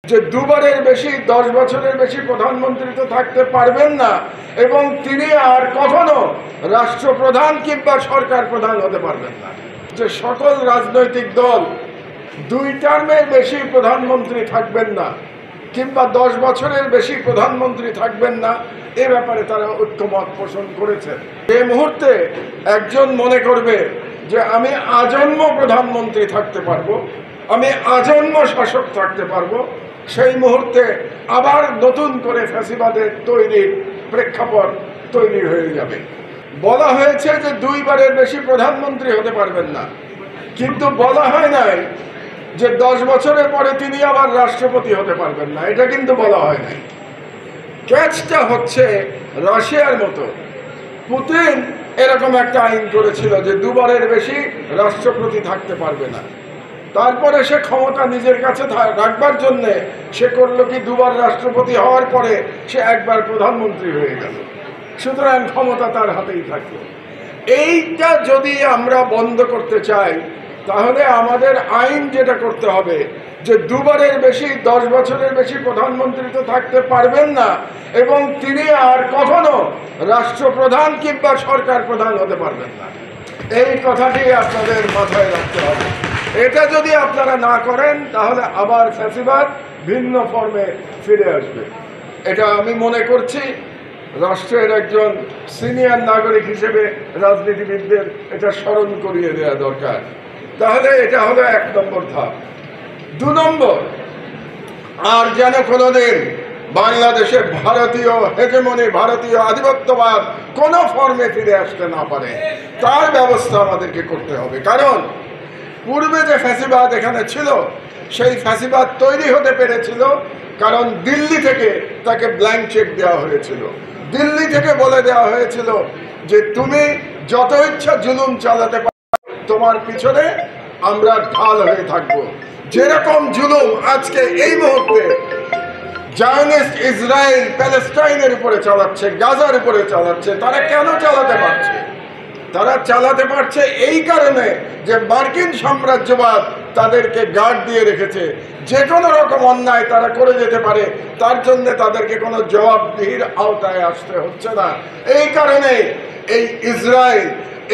যে দুবারের বেশি 10 বছরের বেশি প্রধানমন্ত্রী তো থাকতে পারবেন না এবং তিনি আর কখনো রাষ্ট্রপ্রধান কিংবা সরকার প্রধান হতে পারবেন না। যে সকল রাজনৈতিক দল 2 টার্মের বেশি প্রধানমন্ত্রী থাকবেন না কিংবা 10 বছরের বেশি প্রধানমন্ত্রী থাকবেন না, এ ব্যাপারে তারা ঐক্যমত পোষণ করেছেন। এই মুহূর্তে একজন মনে করবে যে আমি আজন্ম প্রধানমন্ত্রী থাকতে পারবো, আমি আজন্ম শাসক থাকতে পারবো, সেই মুহূর্তে আবার নতুন করে ফ্যাসিবাদের তৈরির প্রেক্ষাপট তৈরি হয়ে যাবে। বলা হয়েছে যে 2 বারের বেশি প্রধানমন্ত্রী হতে পারবেন না, কিন্তু বলা হয় নাই যে 10 বছরের পরে তিনি আবার রাষ্ট্রপতি হতে পারবেন না, এটা কিন্তু বলা হয় নাই। ক্যাচটা হচ্ছে রাশিয়ার মতো পুতিন এরকম একটা আইন করেছিল যে 2 বারের বেশি রাষ্ট্রপতি থাকতে পারবে না। তারপরে সে ক্ষমতা নিজের কাছে রাখবার জন্যে সে করলো কি, 2 বার রাষ্ট্রপতি হওয়ার পরে সে একবার প্রধানমন্ত্রী হয়ে গেল, সুতরাং ক্ষমতা তার হাতেই থাকলো। এইটা যদি আমরা বন্ধ করতে চাই তাহলে আমাদের আইন যেটা করতে হবে যে 2 বারের বেশি 10 বছরের বেশি প্রধানমন্ত্রী তো থাকতে পারবেন না এবং তিনি আর কখনো রাষ্ট্রপ্রধান কিংবা সরকার প্রধান হতে পারবেন না। এই কথাটি আপনাদের মাথায় রাখতে হবে। এটা যদি আপনারা না করেন তাহলে আবার ফ্যাসিবাদ ভিন্ন ফর্মে ফিরে আসবে। এটা আমি মনে করছি রাষ্ট্রের একজন সিনিয়র নাগরিক হিসেবে রাজনীতিবিদদের এটা স্মরণ করিয়ে দেওয়া দরকার। তাহলে এটা হলো 1 নম্বর ধাপ। 2 নম্বর, আর যেন কোনোদিন বাংলাদেশে ভারতীয় হেজেমনি, ভারতীয় আধিপত্যবাদ কোনো ফর্মে ফিরে আসতে না পারে, তার ব্যবস্থা আমাদেরকে করতে হবে। কারণ পূর্বে যে ফ্যাসিবাদ এখানে ছিল, সেই ফ্যাসিবাদ তৈরি হতে পেরেছিল কারণ দিল্লি থেকে তাকে ব্ল্যাঙ্ক চেক দেওয়া হয়েছিল। দিল্লি থেকে বলে দেওয়া হয়েছিল যে তুমি যত ইচ্ছা জুলুম চালাতে পারো, তোমার পিছনে আমরা ঢাল হয়ে থাকবো। যেরকম জুলুম আজকে এই মুহূর্তে জায়নিস্ট ইসরায়েল প্যালেস্টাইনের উপরে চালাচ্ছে, গাজার উপরে চালাচ্ছে, তারা কেন চালাতে পারছে? তারা চালাতে পারছে এই কারণে যে মার্কিন সাম্রাজ্যবাদ তাদেরকে গার্ড দিয়ে রেখেছে। যে কোনো রকম অন্যায় তারা করে যেতে পারে, তার জন্য তাদেরকে কোনো জবাবদিহির আওতায় আসতে হচ্ছে না। এই কারণে এই ইসরায়েল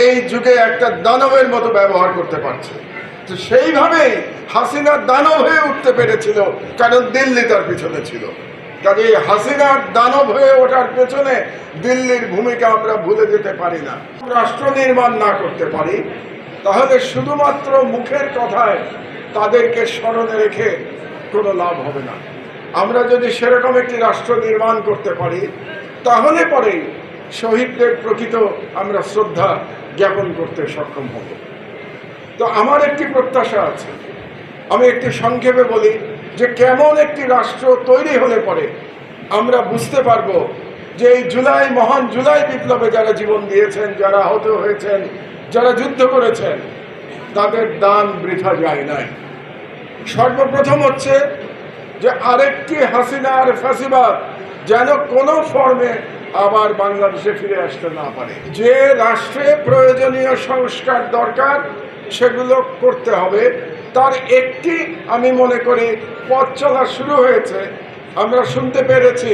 এই যুগে একটা দানবের মতো ব্যবহার করতে পারছে। তো সেইভাবেই হাসিনা দানব হয়ে উঠতে পেরেছিল, কারণ দিল্লি তার পিছনে ছিল। কাজে হাসিনার দানব হয়ে ওঠার পেছনে দিল্লির ভূমিকা আমরা ভুলে যেতে পারি না। রাষ্ট্র নির্মাণ না করতে পারি তাহলে শুধুমাত্র মুখের কথায় তাদেরকে স্মরণে রেখে কোনো লাভ হবে না। আমরা যদি সেরকম একটি রাষ্ট্র নির্মাণ করতে পারি তাহলে পরেই শহীদদের প্রকৃত আমরা শ্রদ্ধা জ্ঞাপন করতে সক্ষম হব। তো আমার একটি প্রত্যাশা আছে, আমি একটি সংক্ষেপে বলি যে কেমন একটি রাষ্ট্র তৈরি হলে পরে আমরা বুঝতে পারবো যে এই মহান জুলাই বিপ্লবে যারা জীবন দিয়েছেন, যারা আহত হয়েছেন, যারা যুদ্ধ করেছেন, তাদের দান বৃথা যায় নাই। সর্বপ্রথম হচ্ছে যে আরেকটি হাসিনার ফ্যাসিবাদ যেন কোনো ফর্মে আবার বাংলাদেশে ফিরে আসতে না পারে। যে রাষ্ট্রে প্রয়োজনীয় সংস্কার দরকার সেগুলো করতে হবে। তার একটি আমি মনে করি পথ চলা শুরু হয়েছে। আমরা শুনতে পেরেছি